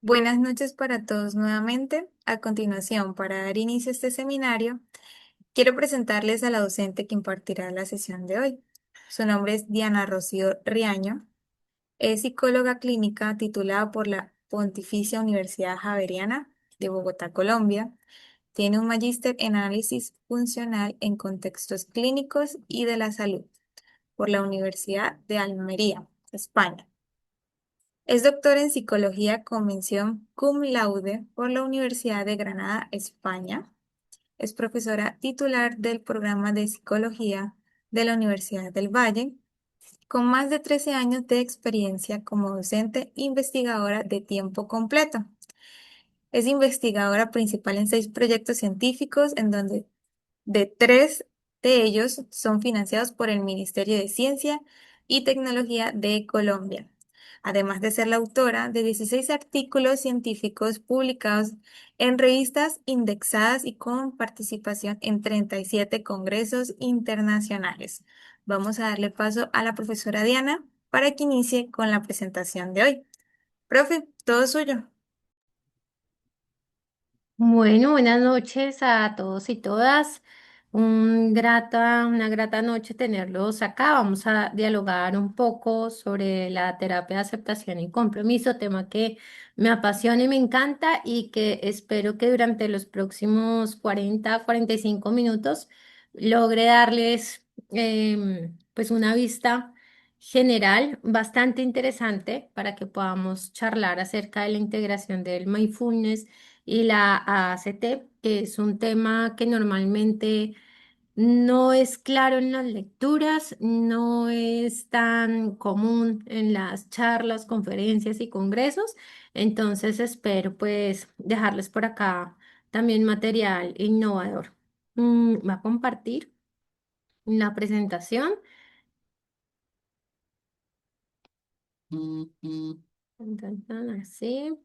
Buenas noches para todos nuevamente. A continuación, para dar inicio a este seminario, quiero presentarles a la docente que impartirá la sesión de hoy. Su nombre es Diana Rocío Riaño. Es psicóloga clínica titulada por la Pontificia Universidad Javeriana de Bogotá, Colombia. Tiene un magíster en análisis funcional en contextos clínicos y de la salud por la Universidad de Almería, España. Es doctora en psicología con mención cum laude por la Universidad de Granada, España. Es profesora titular del programa de psicología de la Universidad del Valle, con más de 13 años de experiencia como docente e investigadora de tiempo completo. Es investigadora principal en 6 proyectos científicos, en donde de 3 de ellos son financiados por el Ministerio de Ciencia y Tecnología de Colombia, además de ser la autora de 16 artículos científicos publicados en revistas indexadas y con participación en 37 congresos internacionales. Vamos a darle paso a la profesora Diana para que inicie con la presentación de hoy. Profe, todo suyo. Bueno, buenas noches a todos y todas. Una grata noche tenerlos acá. Vamos a dialogar un poco sobre la terapia de aceptación y compromiso, tema que me apasiona y me encanta y que espero que durante los próximos 45 minutos logre darles pues una vista general bastante interesante para que podamos charlar acerca de la integración del mindfulness y la ACT, que es un tema que normalmente no es claro en las lecturas, no es tan común en las charlas, conferencias y congresos. Entonces espero pues dejarles por acá también material innovador. Va a compartir la presentación. Así.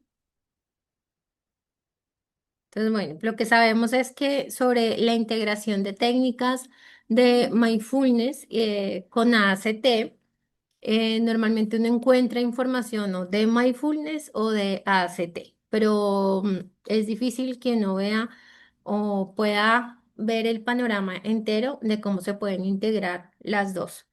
Entonces, bueno, lo que sabemos es que sobre la integración de técnicas de mindfulness con ACT, normalmente uno encuentra información o de mindfulness o de ACT, pero es difícil que uno vea o pueda ver el panorama entero de cómo se pueden integrar las dos.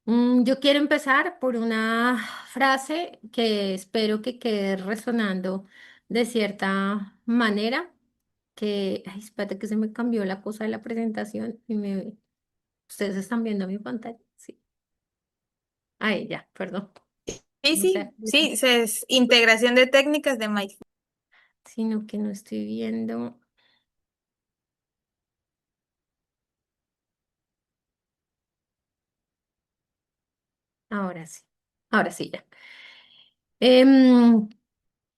Yo quiero empezar por una frase que espero que quede resonando de cierta manera ay, espérate que se me cambió la cosa de la presentación ustedes están viendo mi pantalla, sí. Ahí ya, perdón. Sí, No sí, sé, sí, es integración de técnicas de Mike. sino que no estoy viendo. Ahora sí, ahora sí ya. Em,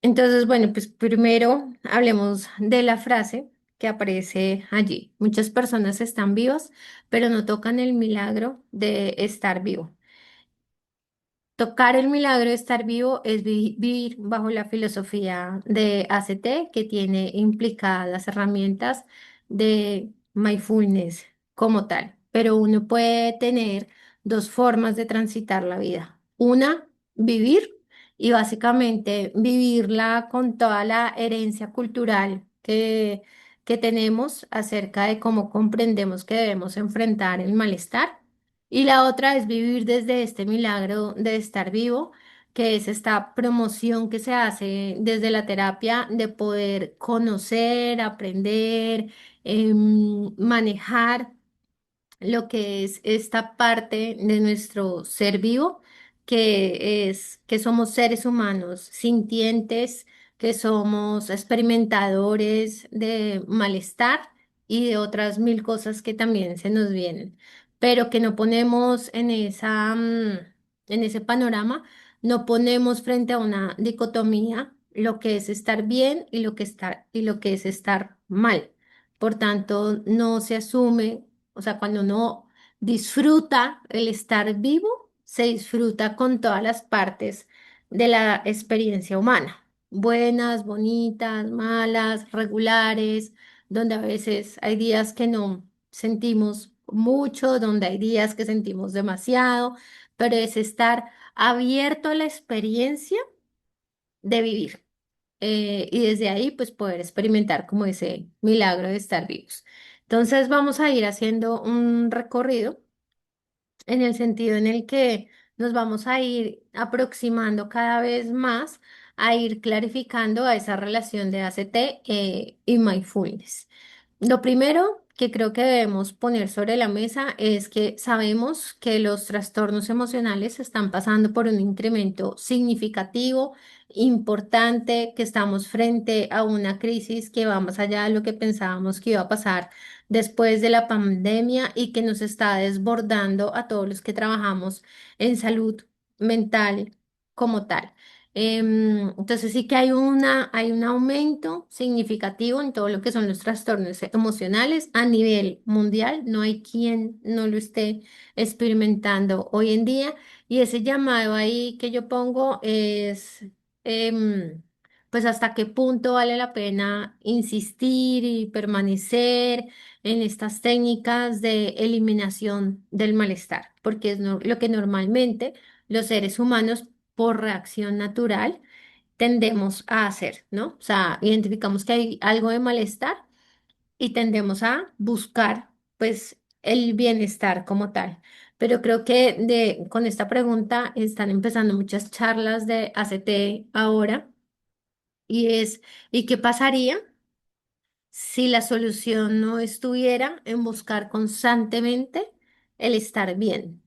entonces, bueno, pues primero hablemos de la frase que aparece allí. Muchas personas están vivas, pero no tocan el milagro de estar vivo. Tocar el milagro de estar vivo es vivir bajo la filosofía de ACT, que tiene implicadas las herramientas de mindfulness como tal. Pero uno puede tener dos formas de transitar la vida. Una, vivir y básicamente vivirla con toda la herencia cultural que tenemos acerca de cómo comprendemos que debemos enfrentar el malestar. Y la otra es vivir desde este milagro de estar vivo, que es esta promoción que se hace desde la terapia de poder conocer, aprender, manejar lo que es esta parte de nuestro ser vivo, que es que somos seres humanos sintientes, que somos experimentadores de malestar y de otras mil cosas que también se nos vienen, pero que no ponemos en ese panorama, no ponemos frente a una dicotomía lo que es estar bien y y lo que es estar mal. Por tanto, no se asume, o sea, cuando uno disfruta el estar vivo, se disfruta con todas las partes de la experiencia humana, buenas, bonitas, malas, regulares, donde a veces hay días que no sentimos mucho, donde hay días que sentimos demasiado, pero es estar abierto a la experiencia de vivir. y desde ahí pues poder experimentar como ese milagro de estar vivos. Entonces vamos a ir haciendo un recorrido en el sentido en el que nos vamos a ir aproximando cada vez más a ir clarificando a esa relación de ACT y mindfulness. Lo primero que creo que debemos poner sobre la mesa es que sabemos que los trastornos emocionales están pasando por un incremento significativo, importante, que estamos frente a una crisis que va más allá de lo que pensábamos que iba a pasar después de la pandemia y que nos está desbordando a todos los que trabajamos en salud mental como tal. Entonces sí que hay un aumento significativo en todo lo que son los trastornos emocionales a nivel mundial. No hay quien no lo esté experimentando hoy en día. Y ese llamado ahí que yo pongo es, em, pues hasta qué punto vale la pena insistir y permanecer en estas técnicas de eliminación del malestar, porque es lo que normalmente los seres humanos por reacción natural tendemos a hacer, ¿no? O sea, identificamos que hay algo de malestar y tendemos a buscar, pues, el bienestar como tal. Pero creo que con esta pregunta están empezando muchas charlas de ACT ahora y es, ¿y qué pasaría si la solución no estuviera en buscar constantemente el estar bien?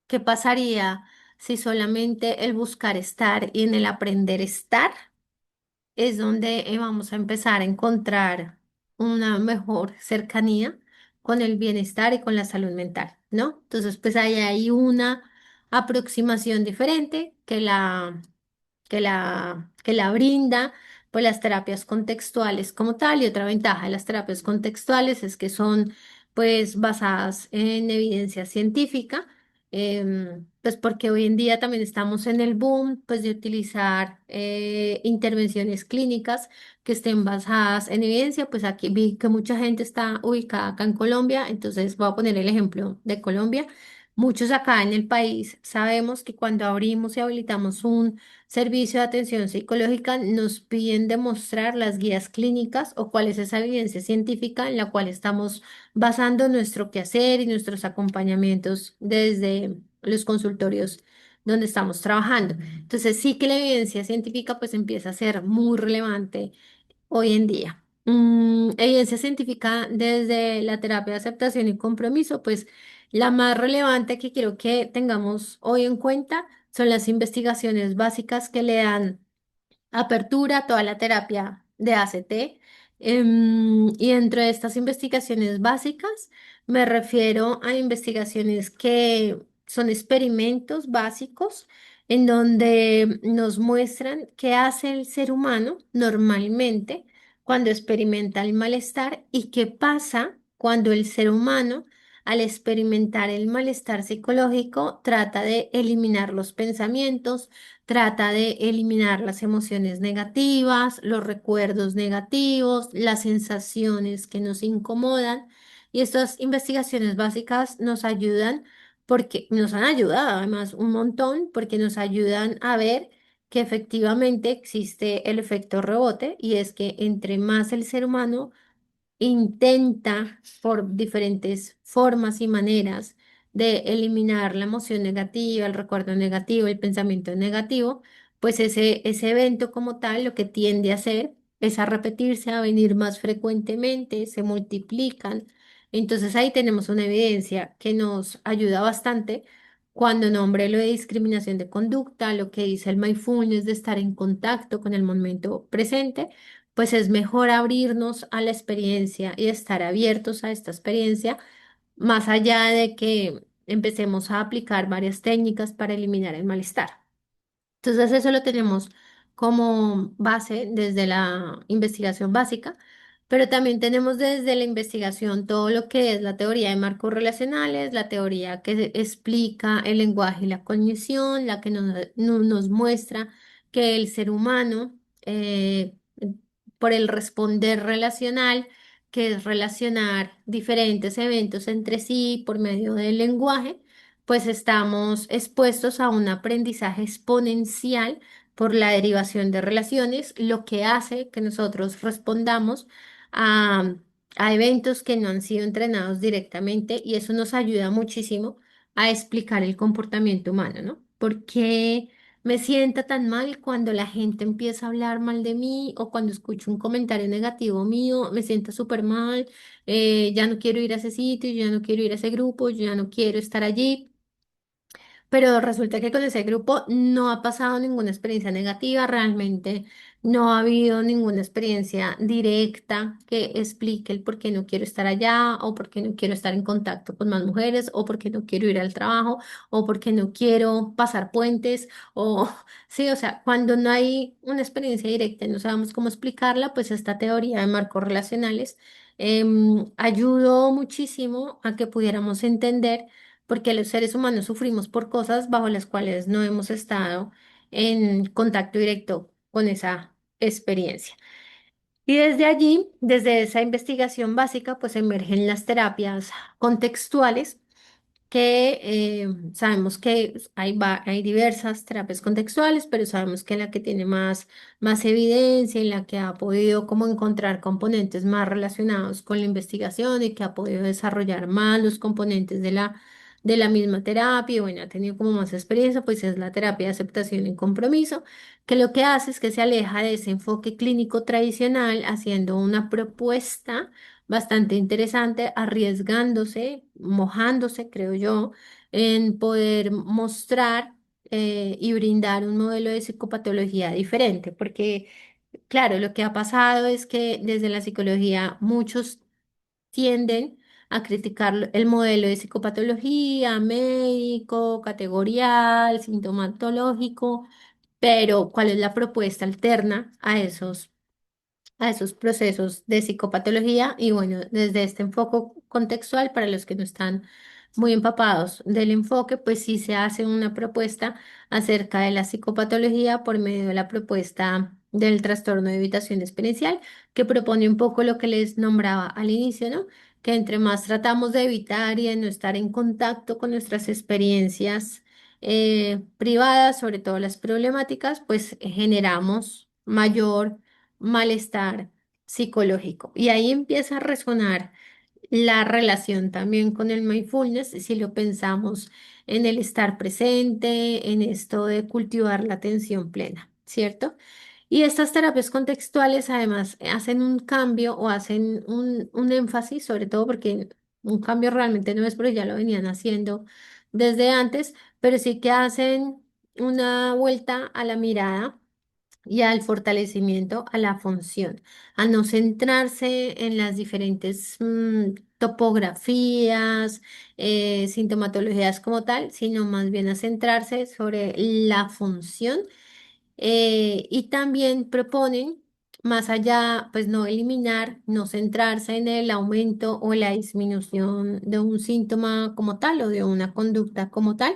¿Qué pasaría si solamente el buscar estar y en el aprender estar es donde vamos a empezar a encontrar una mejor cercanía con el bienestar y con la salud mental, ¿no? Entonces, pues ahí hay una aproximación diferente que la brinda pues las terapias contextuales como tal, y otra ventaja de las terapias contextuales es que son pues basadas en evidencia científica, pues porque hoy en día también estamos en el boom pues de utilizar intervenciones clínicas que estén basadas en evidencia. Pues aquí vi que mucha gente está ubicada acá en Colombia, entonces voy a poner el ejemplo de Colombia. Muchos acá en el país sabemos que cuando abrimos y habilitamos un servicio de atención psicológica nos piden demostrar las guías clínicas o cuál es esa evidencia científica en la cual estamos basando nuestro quehacer y nuestros acompañamientos desde los consultorios donde estamos trabajando. Entonces sí que la evidencia científica pues empieza a ser muy relevante hoy en día. Evidencia científica desde la terapia de aceptación y compromiso, pues la más relevante que quiero que tengamos hoy en cuenta son las investigaciones básicas que le dan apertura a toda la terapia de ACT. Y dentro de estas investigaciones básicas me refiero a investigaciones que son experimentos básicos en donde nos muestran qué hace el ser humano normalmente cuando experimenta el malestar y qué pasa cuando el ser humano, al experimentar el malestar psicológico, trata de eliminar los pensamientos, trata de eliminar las emociones negativas, los recuerdos negativos, las sensaciones que nos incomodan. Y estas investigaciones básicas nos ayudan porque nos han ayudado además un montón, porque nos ayudan a ver que efectivamente existe el efecto rebote, y es que entre más el ser humano intenta por diferentes formas y maneras de eliminar la emoción negativa, el recuerdo negativo, el pensamiento negativo, pues ese evento como tal lo que tiende a hacer es a repetirse, a venir más frecuentemente, se multiplican. Entonces ahí tenemos una evidencia que nos ayuda bastante cuando nombre lo de discriminación de conducta, lo que dice el mindfulness de estar en contacto con el momento presente, pues es mejor abrirnos a la experiencia y estar abiertos a esta experiencia, más allá de que empecemos a aplicar varias técnicas para eliminar el malestar. Entonces eso lo tenemos como base desde la investigación básica, pero también tenemos desde la investigación todo lo que es la teoría de marcos relacionales, la teoría que explica el lenguaje y la cognición, la que nos muestra que el ser humano, por el responder relacional, que es relacionar diferentes eventos entre sí por medio del lenguaje, pues estamos expuestos a un aprendizaje exponencial por la derivación de relaciones, lo que hace que nosotros respondamos a, a eventos que no han sido entrenados directamente y eso nos ayuda muchísimo a explicar el comportamiento humano, ¿no? ¿Por qué me sienta tan mal cuando la gente empieza a hablar mal de mí o cuando escucho un comentario negativo mío? Me siento súper mal, ya no quiero ir a ese sitio, ya no quiero ir a ese grupo, ya no quiero estar allí. Pero resulta que con ese grupo no ha pasado ninguna experiencia negativa, realmente no ha habido ninguna experiencia directa que explique el por qué no quiero estar allá o por qué no quiero estar en contacto con más mujeres o por qué no quiero ir al trabajo o por qué no quiero pasar puentes o sí, o sea, cuando no hay una experiencia directa y no sabemos cómo explicarla, pues esta teoría de marcos relacionales ayudó muchísimo a que pudiéramos entender porque los seres humanos sufrimos por cosas bajo las cuales no hemos estado en contacto directo con esa experiencia. Y desde allí, desde esa investigación básica, pues emergen las terapias contextuales que sabemos que hay diversas terapias contextuales, pero sabemos que la que tiene más evidencia y la que ha podido como encontrar componentes más relacionados con la investigación y que ha podido desarrollar más los componentes de la misma terapia, y bueno, ha tenido como más experiencia, pues es la terapia de aceptación y compromiso, que lo que hace es que se aleja de ese enfoque clínico tradicional, haciendo una propuesta bastante interesante, arriesgándose, mojándose, creo yo, en poder mostrar y brindar un modelo de psicopatología diferente, porque claro, lo que ha pasado es que desde la psicología muchos tienden a criticar el modelo de psicopatología, médico, categorial, sintomatológico, pero ¿cuál es la propuesta alterna a esos procesos de psicopatología? Y bueno, desde este enfoque contextual, para los que no están muy empapados del enfoque, pues sí se hace una propuesta acerca de la psicopatología por medio de la propuesta del trastorno de evitación experiencial, que propone un poco lo que les nombraba al inicio, ¿no? Que entre más tratamos de evitar y de no estar en contacto con nuestras experiencias privadas, sobre todo las problemáticas, pues generamos mayor malestar psicológico. Y ahí empieza a resonar la relación también con el mindfulness, si lo pensamos en el estar presente, en esto de cultivar la atención plena, ¿cierto? Y estas terapias contextuales además hacen un cambio o hacen un énfasis, sobre todo porque un cambio realmente no es porque ya lo venían haciendo desde antes, pero sí que hacen una vuelta a la mirada y al fortalecimiento a la función, a no centrarse en las diferentes topografías, sintomatologías como tal, sino más bien a centrarse sobre la función y también proponen, más allá, pues no eliminar, no centrarse en el aumento o la disminución de un síntoma como tal o de una conducta como tal,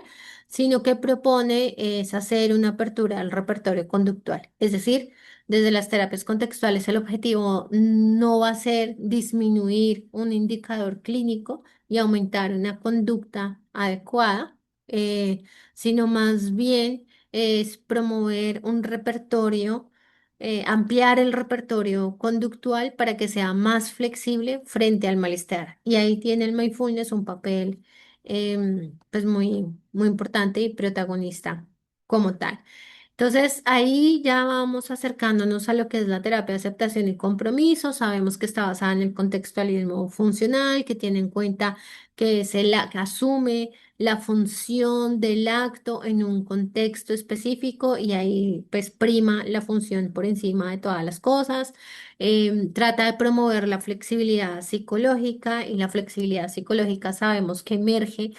sino que propone es hacer una apertura al repertorio conductual. Es decir, desde las terapias contextuales el objetivo no va a ser disminuir un indicador clínico y aumentar una conducta adecuada, sino más bien es promover un repertorio, ampliar el repertorio conductual para que sea más flexible frente al malestar. Y ahí tiene el mindfulness un papel pues muy importante y protagonista como tal. Entonces, ahí ya vamos acercándonos a lo que es la terapia de aceptación y compromiso. Sabemos que está basada en el contextualismo funcional, que tiene en cuenta que que asume la función del acto en un contexto específico y ahí pues prima la función por encima de todas las cosas. Trata de promover la flexibilidad psicológica y la flexibilidad psicológica sabemos que emerge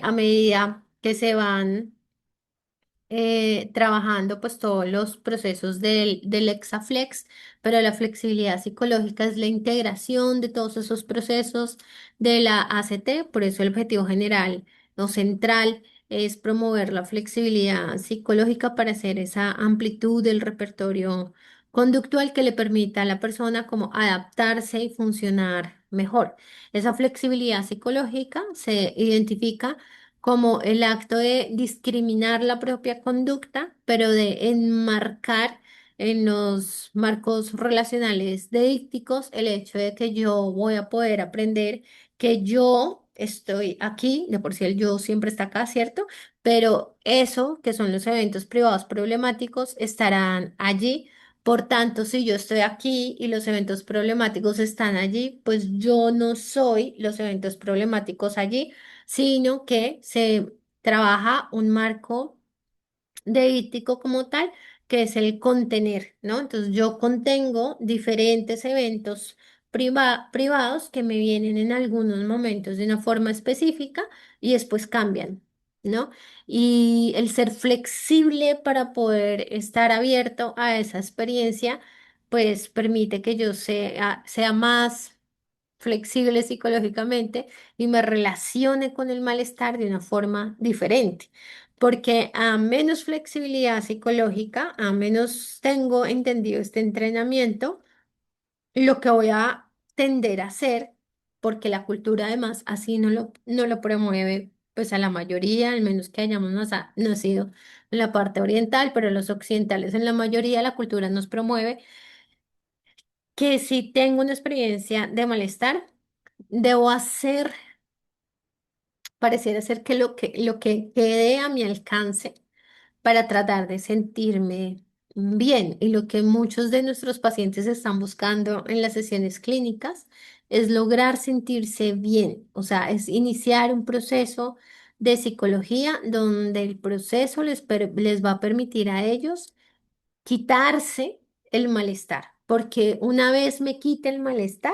a medida que se van trabajando pues todos los procesos del Exaflex, pero la flexibilidad psicológica es la integración de todos esos procesos de la ACT, por eso el objetivo general o central es promover la flexibilidad psicológica para hacer esa amplitud del repertorio conductual que le permita a la persona como adaptarse y funcionar mejor. Esa flexibilidad psicológica se identifica como el acto de discriminar la propia conducta, pero de enmarcar en los marcos relacionales deícticos el hecho de que yo voy a poder aprender que yo estoy aquí, de por sí el yo siempre está acá, ¿cierto? Pero eso, que son los eventos privados problemáticos, estarán allí. Por tanto, si yo estoy aquí y los eventos problemáticos están allí, pues yo no soy los eventos problemáticos allí, sino que se trabaja un marco deítico como tal, que es el contener, ¿no? Entonces yo contengo diferentes eventos privados que me vienen en algunos momentos de una forma específica y después cambian, ¿no? Y el ser flexible para poder estar abierto a esa experiencia, pues permite que yo sea más flexible psicológicamente y me relacione con el malestar de una forma diferente. Porque a menos flexibilidad psicológica, a menos tengo entendido este entrenamiento, lo que voy a tender a hacer, porque la cultura además así no lo promueve, pues a la mayoría, al menos que hayamos nacido en la parte oriental, pero los occidentales en la mayoría la cultura nos promueve que si tengo una experiencia de malestar, debo hacer, pareciera ser que lo que quede a mi alcance para tratar de sentirme bien. Y lo que muchos de nuestros pacientes están buscando en las sesiones clínicas es lograr sentirse bien. O sea, es iniciar un proceso de psicología donde el proceso les va a permitir a ellos quitarse el malestar. Porque una vez me quite el malestar,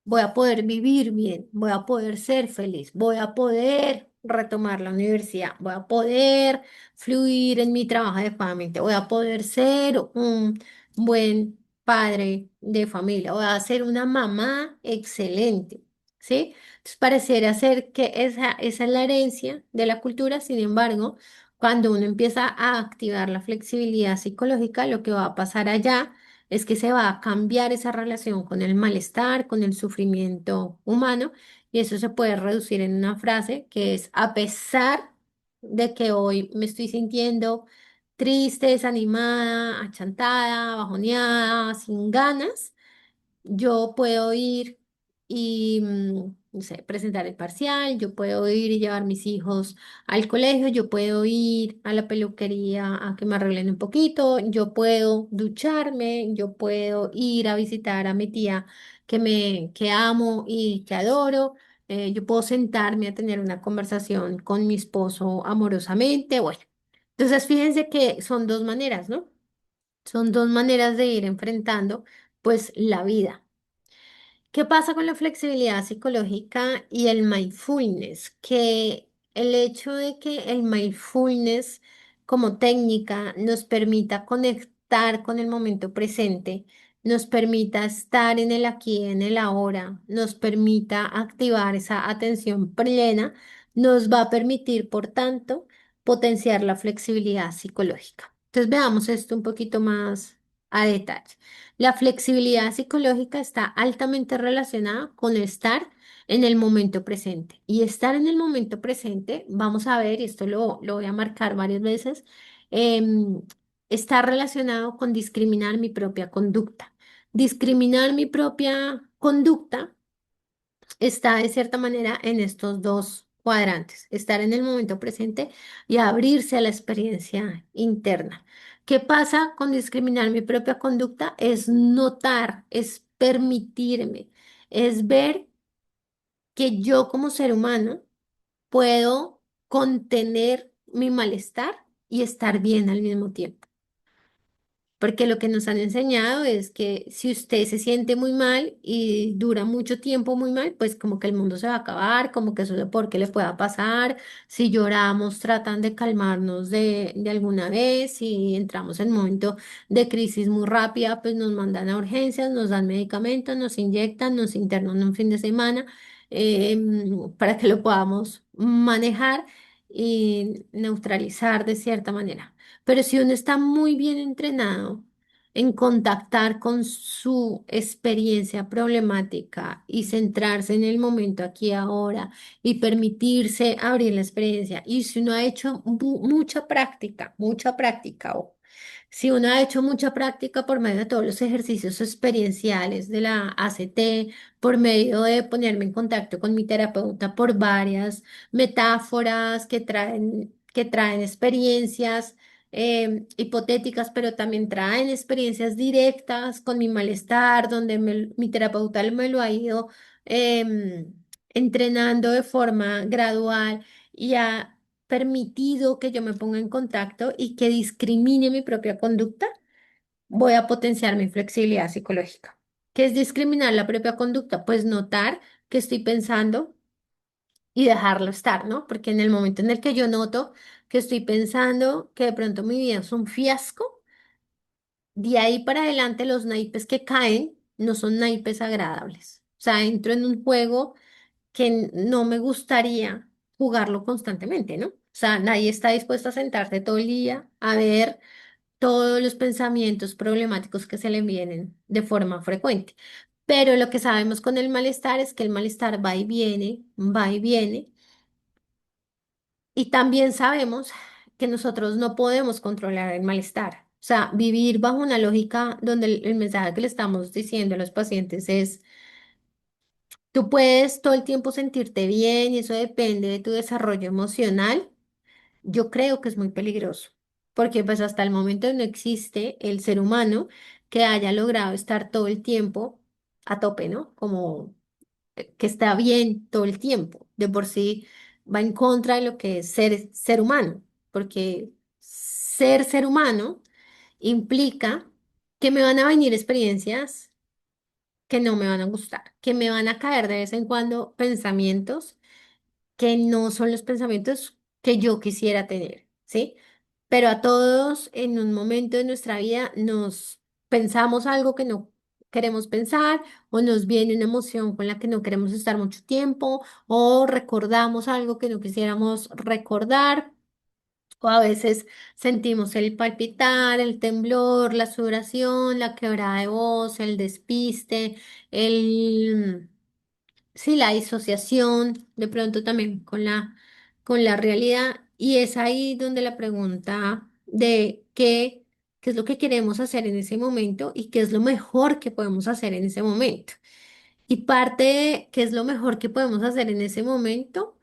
voy a poder vivir bien, voy a poder ser feliz, voy a poder retomar la universidad, voy a poder fluir en mi trabajo adecuadamente, voy a poder ser un buen padre de familia, voy a ser una mamá excelente, ¿sí? Entonces pareciera ser que esa es la herencia de la cultura. Sin embargo, cuando uno empieza a activar la flexibilidad psicológica, lo que va a pasar allá es que se va a cambiar esa relación con el malestar, con el sufrimiento humano, y eso se puede reducir en una frase que es: a pesar de que hoy me estoy sintiendo triste, desanimada, achantada, bajoneada, sin ganas, yo puedo ir y, no sé, presentar el parcial, yo puedo ir y llevar mis hijos al colegio, yo puedo ir a la peluquería a que me arreglen un poquito, yo puedo ducharme, yo puedo ir a visitar a mi tía que amo y que adoro, yo puedo sentarme a tener una conversación con mi esposo amorosamente, bueno. Entonces, fíjense que son dos maneras, ¿no? Son dos maneras de ir enfrentando, pues, la vida. ¿Qué pasa con la flexibilidad psicológica y el mindfulness? Que el hecho de que el mindfulness como técnica nos permita conectar con el momento presente, nos permita estar en el aquí, en el ahora, nos permita activar esa atención plena, nos va a permitir, por tanto, potenciar la flexibilidad psicológica. Entonces veamos esto un poquito más a detalle. La flexibilidad psicológica está altamente relacionada con estar en el momento presente. Y estar en el momento presente, vamos a ver, y esto lo voy a marcar varias veces, em, está relacionado con discriminar mi propia conducta. Discriminar mi propia conducta está de cierta manera en estos dos cuadrantes: estar en el momento presente y abrirse a la experiencia interna. ¿Qué pasa con discriminar mi propia conducta? Es notar, es permitirme, es ver que yo como ser humano puedo contener mi malestar y estar bien al mismo tiempo. Porque lo que nos han enseñado es que si usted se siente muy mal y dura mucho tiempo muy mal, pues como que el mundo se va a acabar, como que eso es por qué le pueda pasar. Si lloramos, tratan de calmarnos de alguna vez. Si entramos en un momento de crisis muy rápida, pues nos mandan a urgencias, nos dan medicamentos, nos inyectan, nos internan un fin de semana, para que lo podamos manejar y neutralizar de cierta manera. Pero si uno está muy bien entrenado, en contactar con su experiencia problemática y centrarse en el momento aquí y ahora y permitirse abrir la experiencia. Y si uno ha hecho mucha práctica, o si uno ha hecho mucha práctica por medio de todos los ejercicios experienciales de la ACT, por medio de ponerme en contacto con mi terapeuta por varias metáforas que traen experiencias hipotéticas, pero también traen experiencias directas con mi malestar, donde mi terapeuta me lo ha ido em, entrenando de forma gradual y ha permitido que yo me ponga en contacto y que discrimine mi propia conducta, voy a potenciar mi flexibilidad psicológica. ¿Qué es discriminar la propia conducta? Pues notar que estoy pensando y dejarlo estar, ¿no? Porque en el momento en el que yo noto que estoy pensando que de pronto mi vida es un fiasco, de ahí para adelante los naipes que caen no son naipes agradables. O sea, entro en un juego que no me gustaría jugarlo constantemente, ¿no? O sea, nadie está dispuesto a sentarse todo el día a ver todos los pensamientos problemáticos que se le vienen de forma frecuente. Pero lo que sabemos con el malestar es que el malestar va y viene, va y viene. Y también sabemos que nosotros no podemos controlar el malestar. O sea, vivir bajo una lógica donde el mensaje que le estamos diciendo a los pacientes es, tú puedes todo el tiempo sentirte bien y eso depende de tu desarrollo emocional. Yo creo que es muy peligroso, porque pues hasta el momento no existe el ser humano que haya logrado estar todo el tiempo a tope, ¿no? Como que está bien todo el tiempo. De por sí va en contra de lo que es ser humano, porque ser humano implica que me van a venir experiencias que no me van a gustar, que me van a caer de vez en cuando pensamientos que no son los pensamientos que yo quisiera tener, ¿sí? Pero a todos en un momento de nuestra vida nos pensamos algo que no queremos pensar o nos viene una emoción con la que no queremos estar mucho tiempo o recordamos algo que no quisiéramos recordar. O a veces sentimos el palpitar, el temblor, la sudoración, la quebrada de voz, el despiste, el sí, la disociación, de pronto también con la realidad, y es ahí donde la pregunta de qué es lo que queremos hacer en ese momento y qué es lo mejor que podemos hacer en ese momento. Y parte de qué es lo mejor que podemos hacer en ese momento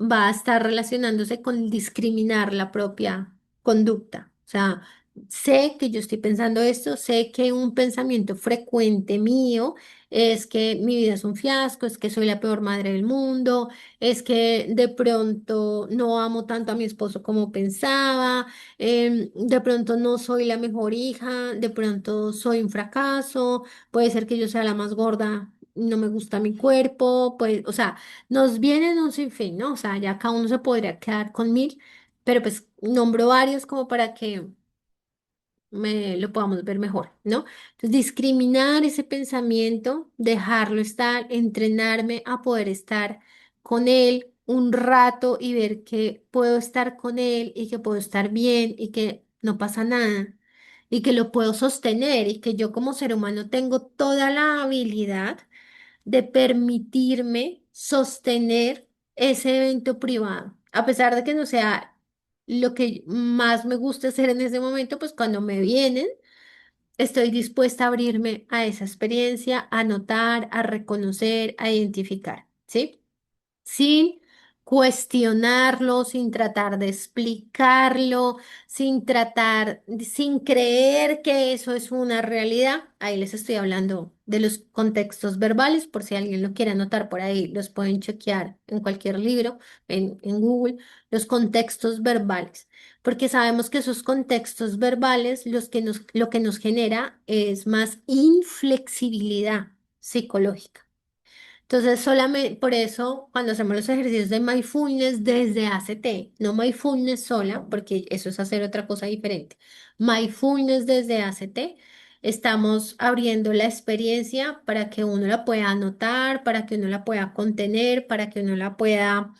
va a estar relacionándose con discriminar la propia conducta. O sea, sé que yo estoy pensando esto, sé que un pensamiento frecuente mío es que mi vida es un fiasco, es que soy la peor madre del mundo, es que de pronto no amo tanto a mi esposo como pensaba, de pronto no soy la mejor hija, de pronto soy un fracaso, puede ser que yo sea la más gorda. No me gusta mi cuerpo, pues, o sea, nos vienen un sinfín, ¿no? O sea, ya cada uno se podría quedar con 1000, pero pues nombro varios como para que lo podamos ver mejor, ¿no? Entonces, discriminar ese pensamiento, dejarlo estar, entrenarme a poder estar con él un rato y ver que puedo estar con él y que puedo estar bien y que no pasa nada y que lo puedo sostener y que yo como ser humano tengo toda la habilidad de permitirme sostener ese evento privado, a pesar de que no sea lo que más me gusta hacer en ese momento, pues cuando me vienen, estoy dispuesta a abrirme a esa experiencia, a notar, a reconocer, a identificar, ¿sí? Sin cuestionarlo, sin tratar de explicarlo, sin creer que eso es una realidad. Ahí les estoy hablando de los contextos verbales, por si alguien lo quiere anotar por ahí, los pueden chequear en cualquier libro, en Google, los contextos verbales, porque sabemos que esos contextos verbales lo que nos genera es más inflexibilidad psicológica. Entonces, solamente por eso, cuando hacemos los ejercicios de mindfulness desde ACT, no mindfulness sola, porque eso es hacer otra cosa diferente. Mindfulness desde ACT, estamos abriendo la experiencia para que uno la pueda anotar, para que uno la pueda contener, para que uno la pueda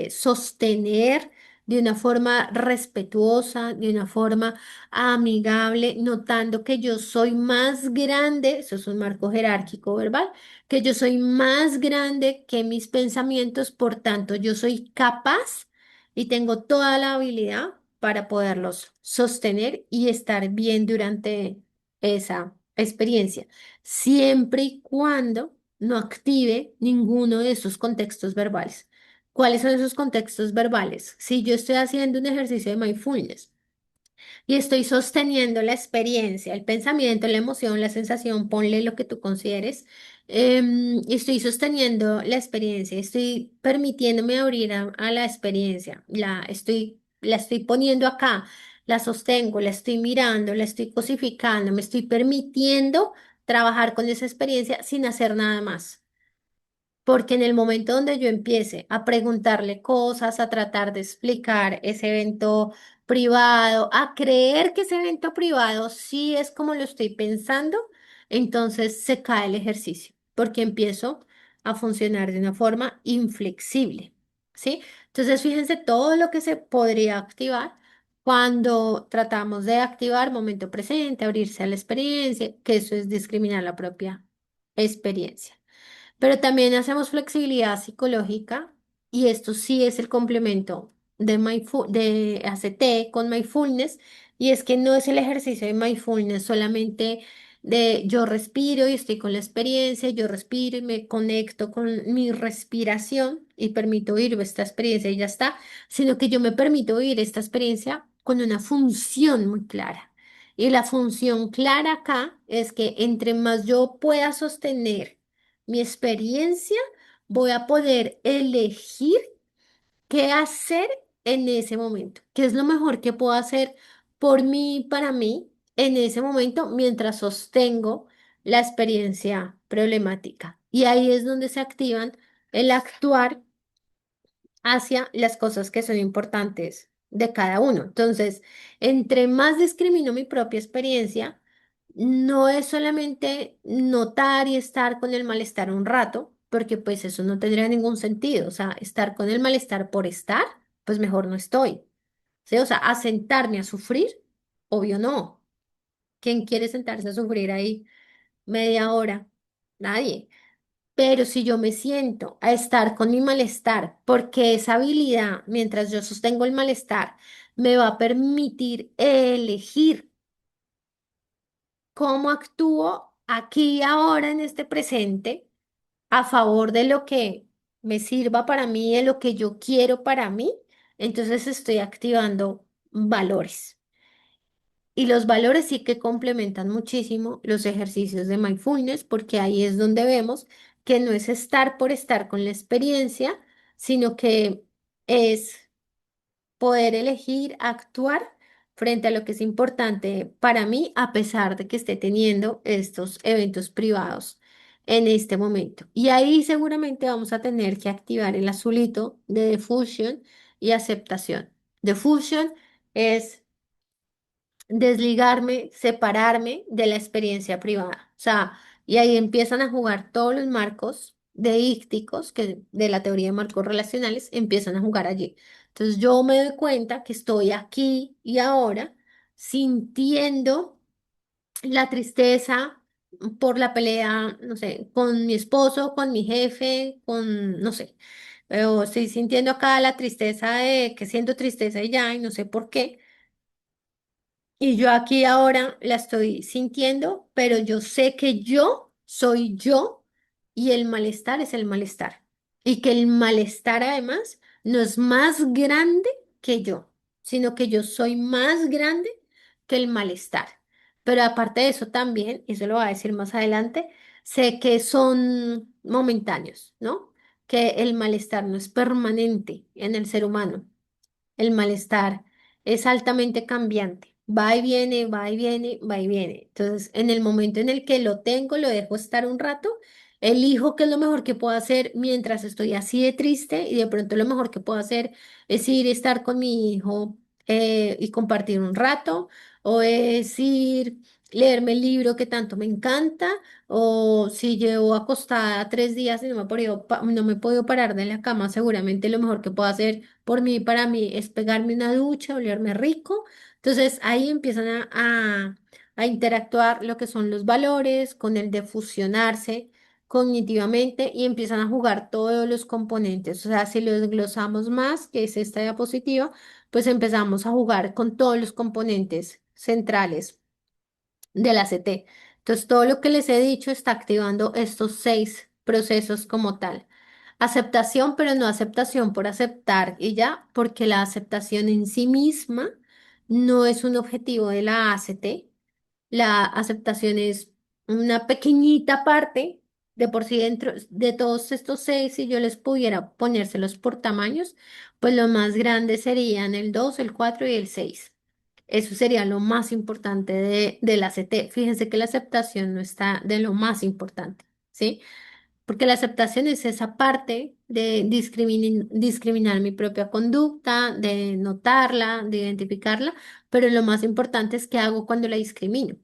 sostener de una forma respetuosa, de una forma amigable, notando que yo soy más grande, eso es un marco jerárquico verbal, que yo soy más grande que mis pensamientos, por tanto, yo soy capaz y tengo toda la habilidad para poderlos sostener y estar bien durante esa experiencia, siempre y cuando no active ninguno de esos contextos verbales. ¿Cuáles son esos contextos verbales? Si yo estoy haciendo un ejercicio de mindfulness y estoy sosteniendo la experiencia, el pensamiento, la emoción, la sensación, ponle lo que tú consideres, y estoy sosteniendo la experiencia, estoy permitiéndome abrir a la experiencia, la estoy poniendo acá, la sostengo, la estoy mirando, la estoy cosificando, me estoy permitiendo trabajar con esa experiencia sin hacer nada más. Porque en el momento donde yo empiece a preguntarle cosas, a tratar de explicar ese evento privado, a creer que ese evento privado sí es como lo estoy pensando, entonces se cae el ejercicio, porque empiezo a funcionar de una forma inflexible, ¿sí? Entonces, fíjense todo lo que se podría activar cuando tratamos de activar momento presente, abrirse a la experiencia, que eso es discriminar la propia experiencia. Pero también hacemos flexibilidad psicológica y esto sí es el complemento de ACT con mindfulness, y es que no es el ejercicio de mindfulness solamente de yo respiro y estoy con la experiencia, yo respiro y me conecto con mi respiración y permito vivir esta experiencia y ya está, sino que yo me permito vivir esta experiencia con una función muy clara. Y la función clara acá es que entre más yo pueda sostener mi experiencia, voy a poder elegir qué hacer en ese momento, qué es lo mejor que puedo hacer por mí y para mí en ese momento mientras sostengo la experiencia problemática. Y ahí es donde se activan el actuar hacia las cosas que son importantes de cada uno. Entonces, entre más discrimino mi propia experiencia, no es solamente notar y estar con el malestar un rato, porque pues eso no tendría ningún sentido. O sea, estar con el malestar por estar, pues mejor no estoy. ¿Sí? O sea, a sentarme a sufrir, obvio no. ¿Quién quiere sentarse a sufrir ahí media hora? Nadie. Pero si yo me siento a estar con mi malestar, porque esa habilidad, mientras yo sostengo el malestar, me va a permitir elegir cómo actúo aquí y ahora en este presente a favor de lo que me sirva para mí, de lo que yo quiero para mí, entonces estoy activando valores. Y los valores sí que complementan muchísimo los ejercicios de mindfulness, porque ahí es donde vemos que no es estar por estar con la experiencia, sino que es poder elegir actuar frente a lo que es importante para mí, a pesar de que esté teniendo estos eventos privados en este momento. Y ahí seguramente vamos a tener que activar el azulito de diffusion y aceptación. Diffusion es desligarme, separarme de la experiencia privada. O sea, y ahí empiezan a jugar todos los marcos deícticos que de la teoría de marcos relacionales empiezan a jugar allí. Entonces yo me doy cuenta que estoy aquí y ahora sintiendo la tristeza por la pelea, no sé, con mi esposo, con mi jefe, con, no sé, pero estoy sintiendo acá la tristeza de que siento tristeza y ya, y no sé por qué. Y yo aquí ahora la estoy sintiendo, pero yo sé que yo soy yo y el malestar es el malestar. Y que el malestar además no es más grande que yo, sino que yo soy más grande que el malestar. Pero aparte de eso también, y eso lo voy a decir más adelante, sé que son momentáneos, ¿no? Que el malestar no es permanente en el ser humano. El malestar es altamente cambiante. Va y viene, va y viene, va y viene. Entonces, en el momento en el que lo tengo, lo dejo estar un rato, elijo qué es lo mejor que puedo hacer mientras estoy así de triste, y de pronto lo mejor que puedo hacer es ir a estar con mi hijo y compartir un rato, o es ir, leerme el libro que tanto me encanta, o si llevo acostada 3 días y no me he podido parar de la cama, seguramente lo mejor que puedo hacer por mí y para mí es pegarme una ducha, olerme rico. Entonces ahí empiezan a interactuar lo que son los valores con el de fusionarse cognitivamente y empiezan a jugar todos los componentes. O sea, si lo desglosamos más, que es esta diapositiva, pues empezamos a jugar con todos los componentes centrales de la CT. Entonces, todo lo que les he dicho está activando estos 6 procesos como tal. Aceptación, pero no aceptación por aceptar y ya, porque la aceptación en sí misma no es un objetivo de la ACT. La aceptación es una pequeñita parte de por sí dentro de todos estos 6, si yo les pudiera ponérselos por tamaños, pues los más grandes serían el 2, el 4 y el 6. Eso sería lo más importante de la CT. Fíjense que la aceptación no está de lo más importante, ¿sí? Porque la aceptación es esa parte de discriminar mi propia conducta, de notarla, de identificarla, pero lo más importante es qué hago cuando la discrimino.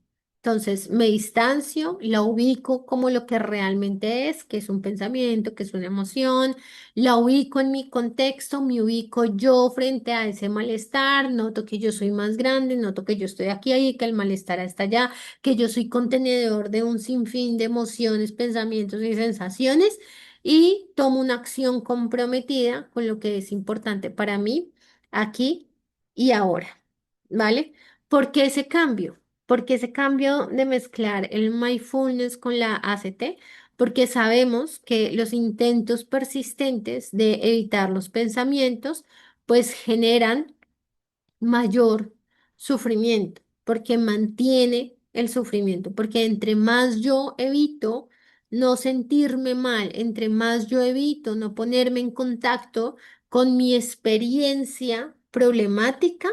Entonces, me distancio, la ubico como lo que realmente es, que es un pensamiento, que es una emoción, la ubico en mi contexto, me ubico yo frente a ese malestar, noto que yo soy más grande, noto que yo estoy aquí, ahí, que el malestar está allá, que yo soy contenedor de un sinfín de emociones, pensamientos y sensaciones y tomo una acción comprometida con lo que es importante para mí aquí y ahora, ¿vale? ¿Por qué ese cambio? ¿Por qué ese cambio de mezclar el mindfulness con la ACT? Porque sabemos que los intentos persistentes de evitar los pensamientos pues generan mayor sufrimiento, porque mantiene el sufrimiento, porque entre más yo evito no sentirme mal, entre más yo evito no ponerme en contacto con mi experiencia problemática,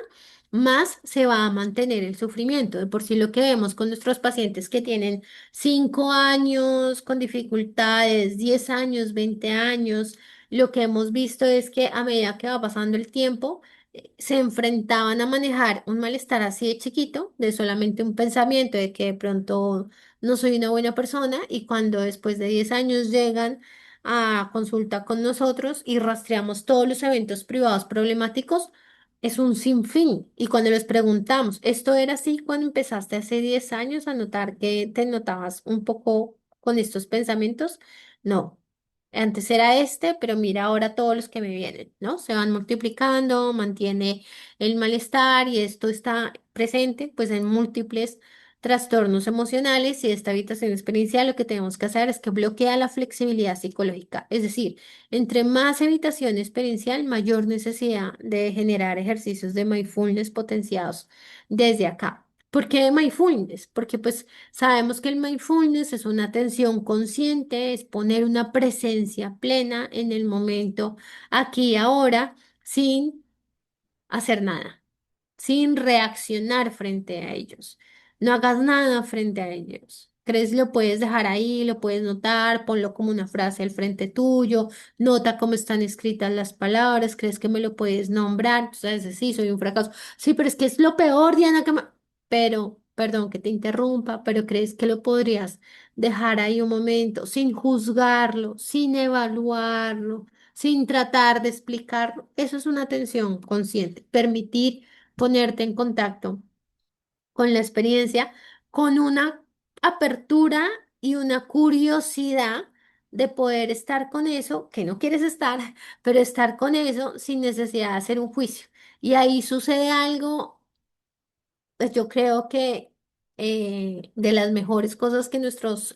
más se va a mantener el sufrimiento. De por sí lo que vemos con nuestros pacientes que tienen 5 años con dificultades, 10 años, 20 años, lo que hemos visto es que a medida que va pasando el tiempo, se enfrentaban a manejar un malestar así de chiquito, de solamente un pensamiento de que de pronto no soy una buena persona y cuando después de 10 años llegan a consulta con nosotros y rastreamos todos los eventos privados problemáticos, es un sinfín. Y cuando les preguntamos, ¿esto era así cuando empezaste hace 10 años a notar que te notabas un poco con estos pensamientos? No. Antes era este, pero mira ahora todos los que me vienen, ¿no? Se van multiplicando, mantiene el malestar y esto está presente pues en múltiples trastornos emocionales y esta habitación experiencial lo que tenemos que hacer es que bloquea la flexibilidad psicológica. Es decir, entre más evitación experiencial, mayor necesidad de generar ejercicios de mindfulness potenciados desde acá. ¿Por qué mindfulness? Porque pues sabemos que el mindfulness es una atención consciente, es poner una presencia plena en el momento, aquí y ahora, sin hacer nada, sin reaccionar frente a ellos. No hagas nada frente a ellos. ¿Crees lo puedes dejar ahí, lo puedes notar, ponlo como una frase al frente tuyo, nota cómo están escritas las palabras, crees que me lo puedes nombrar? Entonces, sí, soy un fracaso. Sí, pero es que es lo peor, Diana, Pero, perdón que te interrumpa, pero crees que lo podrías dejar ahí un momento sin juzgarlo, sin evaluarlo, sin tratar de explicarlo. Eso es una atención consciente, permitir ponerte en contacto con la experiencia, con una apertura y una curiosidad de poder estar con eso, que no quieres estar, pero estar con eso sin necesidad de hacer un juicio. Y ahí sucede algo, pues yo creo que de las mejores cosas que nuestros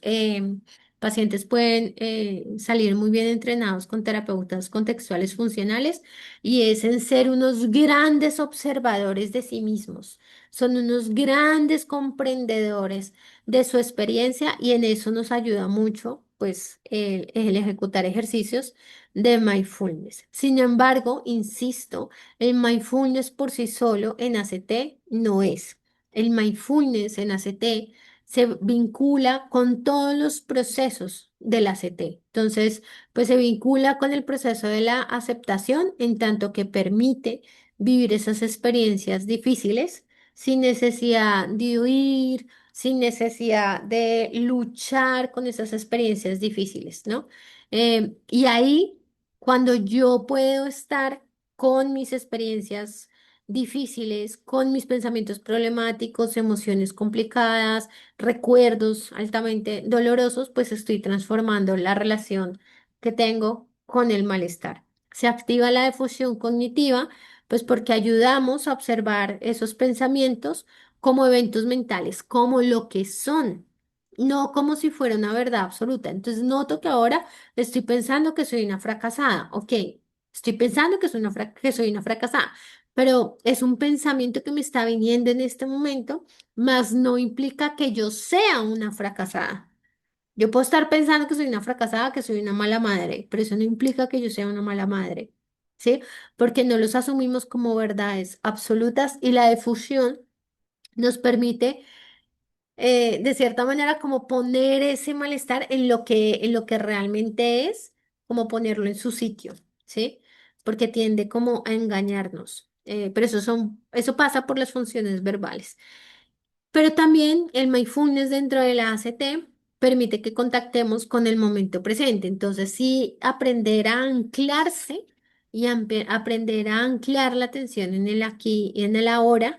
pacientes pueden salir muy bien entrenados con terapeutas contextuales funcionales y es en ser unos grandes observadores de sí mismos. Son unos grandes comprendedores de su experiencia y en eso nos ayuda mucho, pues, el ejecutar ejercicios de mindfulness. Sin embargo, insisto, el mindfulness por sí solo en ACT no es. El mindfulness en ACT se vincula con todos los procesos del ACT. Entonces, pues se vincula con el proceso de la aceptación en tanto que permite vivir esas experiencias difíciles sin necesidad de huir, sin necesidad de luchar con esas experiencias difíciles, ¿no? Y ahí, cuando yo puedo estar con mis experiencias difíciles, con mis pensamientos problemáticos, emociones complicadas, recuerdos altamente dolorosos, pues estoy transformando la relación que tengo con el malestar. Se activa la defusión cognitiva, pues porque ayudamos a observar esos pensamientos como eventos mentales, como lo que son, no como si fuera una verdad absoluta. Entonces noto que ahora estoy pensando que soy una fracasada. Ok, estoy pensando que que soy una fracasada, pero es un pensamiento que me está viniendo en este momento, mas no implica que yo sea una fracasada. Yo puedo estar pensando que soy una fracasada, que soy una mala madre, pero eso no implica que yo sea una mala madre, ¿sí? Porque no los asumimos como verdades absolutas y la difusión nos permite, de cierta manera, como poner ese malestar en lo que realmente es, como ponerlo en su sitio, ¿sí? Porque tiende como a engañarnos. Pero eso pasa por las funciones verbales. Pero también el mindfulness dentro de la ACT permite que contactemos con el momento presente. Entonces, sí, aprender a anclarse y aprender a anclar la atención en el aquí y en el ahora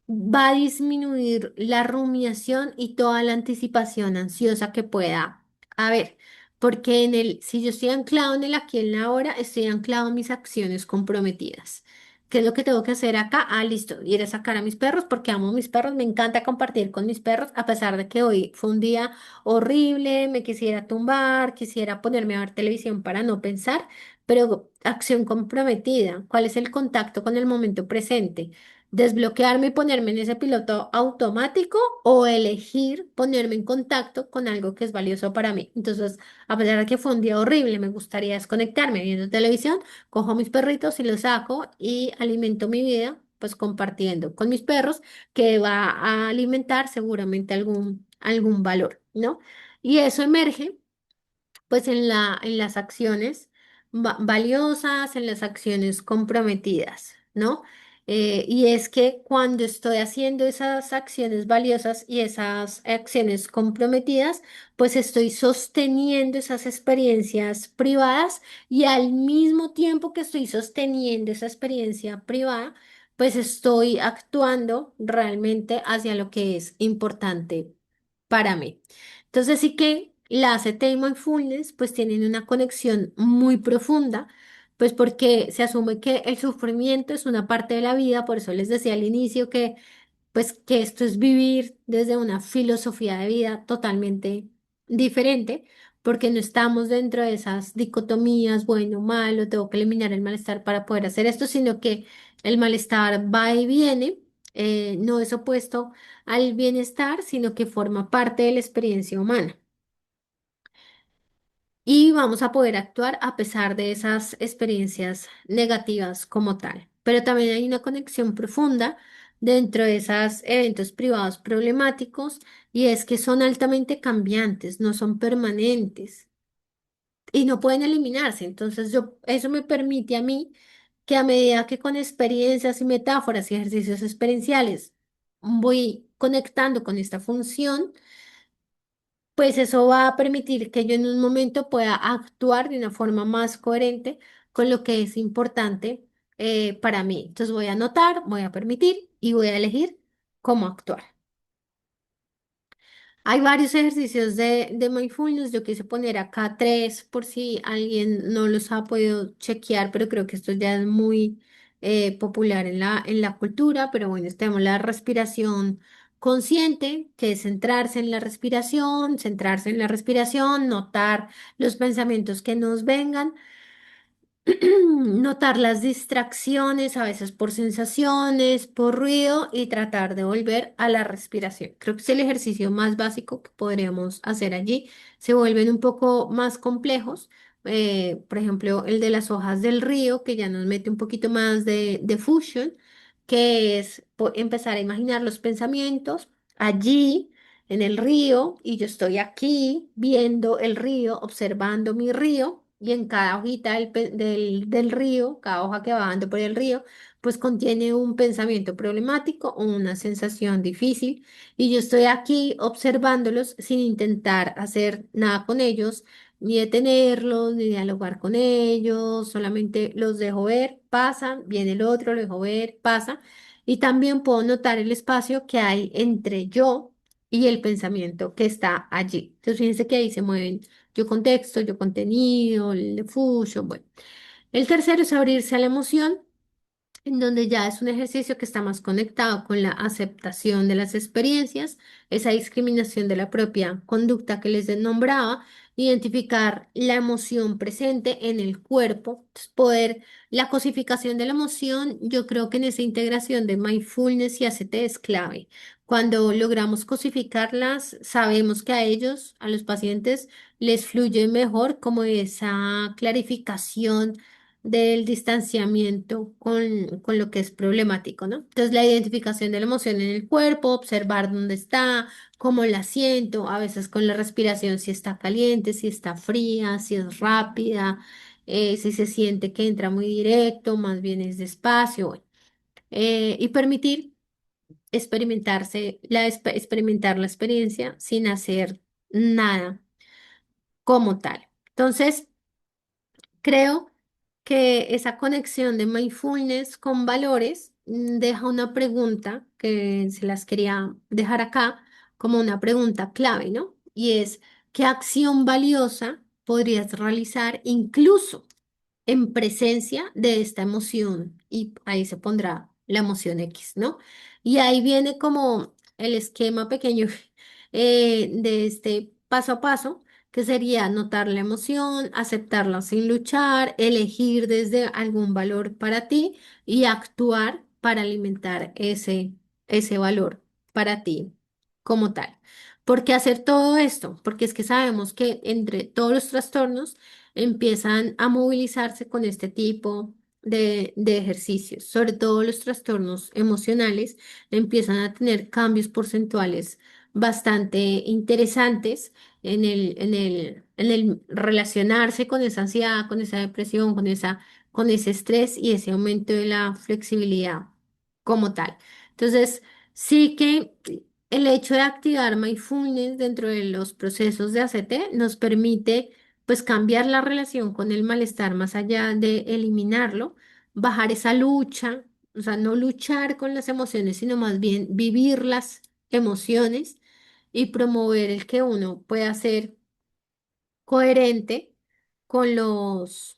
va a disminuir la rumiación y toda la anticipación ansiosa que pueda haber. Porque si yo estoy anclado en el aquí y en la ahora, estoy anclado en mis acciones comprometidas. ¿Qué es lo que tengo que hacer acá? Ah, listo, ir a sacar a mis perros porque amo a mis perros, me encanta compartir con mis perros, a pesar de que hoy fue un día horrible, me quisiera tumbar, quisiera ponerme a ver televisión para no pensar, pero acción comprometida. ¿Cuál es el contacto con el momento presente? Desbloquearme y ponerme en ese piloto automático o elegir ponerme en contacto con algo que es valioso para mí. Entonces, a pesar de que fue un día horrible, me gustaría desconectarme viendo televisión, cojo a mis perritos y los saco y alimento mi vida, pues compartiendo con mis perros, que va a alimentar seguramente algún valor, ¿no? Y eso emerge pues en las acciones valiosas, en las acciones comprometidas, ¿no? Y es que cuando estoy haciendo esas acciones valiosas y esas acciones comprometidas, pues estoy sosteniendo esas experiencias privadas y al mismo tiempo que estoy sosteniendo esa experiencia privada, pues estoy actuando realmente hacia lo que es importante para mí. Entonces sí que la ACT y mindfulness pues tienen una conexión muy profunda, pues porque se asume que el sufrimiento es una parte de la vida, por eso les decía al inicio que pues que esto es vivir desde una filosofía de vida totalmente diferente, porque no estamos dentro de esas dicotomías, bueno, malo, tengo que eliminar el malestar para poder hacer esto, sino que el malestar va y viene, no es opuesto al bienestar, sino que forma parte de la experiencia humana. Y vamos a poder actuar a pesar de esas experiencias negativas como tal. Pero también hay una conexión profunda dentro de esos eventos privados problemáticos y es que son altamente cambiantes, no son permanentes y no pueden eliminarse. Entonces, eso me permite a mí que a medida que con experiencias y metáforas y ejercicios experienciales voy conectando con esta función, pues eso va a permitir que yo en un momento pueda actuar de una forma más coherente con lo que es importante para mí. Entonces voy a anotar, voy a permitir y voy a elegir cómo actuar. Hay varios ejercicios de mindfulness. Yo quise poner acá tres por si alguien no los ha podido chequear, pero creo que esto ya es muy popular en la cultura. Pero bueno, tenemos la respiración consciente, que es centrarse en la respiración, notar los pensamientos que nos vengan. Notar las distracciones, a veces por sensaciones, por ruido y tratar de volver a la respiración. Creo que es el ejercicio más básico que podríamos hacer allí. Se vuelven un poco más complejos. Por ejemplo, el de las hojas del río, que ya nos mete un poquito más de fusion, que es empezar a imaginar los pensamientos allí en el río y yo estoy aquí viendo el río, observando mi río y en cada hojita del río, cada hoja que va dando por el río, pues contiene un pensamiento problemático o una sensación difícil y yo estoy aquí observándolos sin intentar hacer nada con ellos, ni detenerlos, ni dialogar con ellos, solamente los dejo ver, pasan, viene el otro, lo dejo ver, pasa. Y también puedo notar el espacio que hay entre yo y el pensamiento que está allí. Entonces, fíjense que ahí se mueven yo contexto, yo contenido, el diffusion, bueno. El tercero es abrirse a la emoción, en donde ya es un ejercicio que está más conectado con la aceptación de las experiencias, esa discriminación de la propia conducta que les nombraba, identificar la emoción presente en el cuerpo, poder, la cosificación de la emoción, yo creo que en esa integración de mindfulness y ACT es clave. Cuando logramos cosificarlas, sabemos que a ellos, a los pacientes, les fluye mejor como esa clarificación del distanciamiento con lo que es problemático, ¿no? Entonces, la identificación de la emoción en el cuerpo, observar dónde está, cómo la siento, a veces con la respiración, si está caliente, si está fría, si es rápida, si se siente que entra muy directo, más bien es despacio, bueno. Y permitir experimentar la experiencia sin hacer nada como tal. Entonces, creo que esa conexión de mindfulness con valores deja una pregunta que se las quería dejar acá como una pregunta clave, ¿no? Y es, ¿qué acción valiosa podrías realizar incluso en presencia de esta emoción? Y ahí se pondrá la emoción X, ¿no? Y ahí viene como el esquema pequeño de este paso a paso, que sería notar la emoción, aceptarla sin luchar, elegir desde algún valor para ti y actuar para alimentar ese valor para ti como tal. ¿Por qué hacer todo esto? Porque es que sabemos que entre todos los trastornos, empiezan a movilizarse con este tipo de ejercicios. Sobre todo los trastornos emocionales empiezan a tener cambios porcentuales bastante interesantes en el relacionarse con esa ansiedad, con esa depresión, con ese estrés y ese aumento de la flexibilidad como tal. Entonces, sí que el hecho de activar mindfulness dentro de los procesos de ACT nos permite pues cambiar la relación con el malestar más allá de eliminarlo, bajar esa lucha, o sea, no luchar con las emociones, sino más bien vivir las emociones y promover el que uno pueda ser coherente con los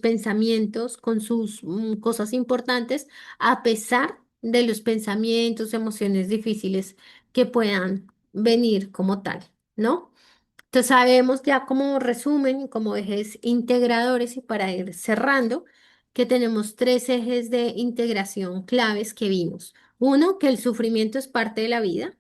pensamientos, con sus cosas importantes, a pesar de los pensamientos, emociones difíciles que puedan venir como tal, ¿no? Entonces sabemos ya como resumen, como ejes integradores y para ir cerrando, que tenemos tres ejes de integración claves que vimos. Uno, que el sufrimiento es parte de la vida.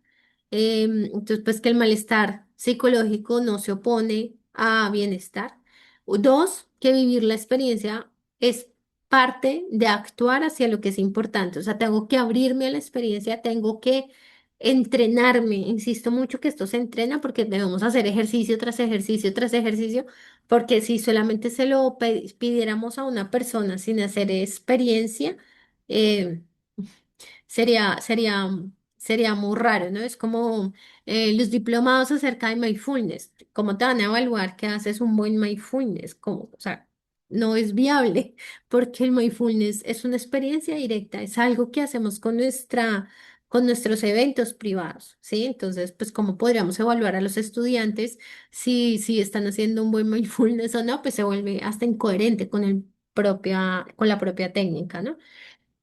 Entonces, pues que el malestar psicológico no se opone a bienestar. Dos, que vivir la experiencia es parte de actuar hacia lo que es importante. O sea, tengo que abrirme a la experiencia, tengo que entrenarme. Insisto mucho que esto se entrena porque debemos hacer ejercicio tras ejercicio tras ejercicio, porque si solamente se lo pidiéramos a una persona sin hacer experiencia, eh, sería muy raro, ¿no? Es como los diplomados acerca de mindfulness. ¿Cómo te van a evaluar que haces un buen mindfulness? ¿Cómo? O sea, no es viable porque el mindfulness es una experiencia directa, es algo que hacemos con nuestros eventos privados, ¿sí? Entonces, pues, ¿cómo podríamos evaluar a los estudiantes si están haciendo un buen mindfulness o no? Pues se vuelve hasta incoherente con la propia técnica, ¿no?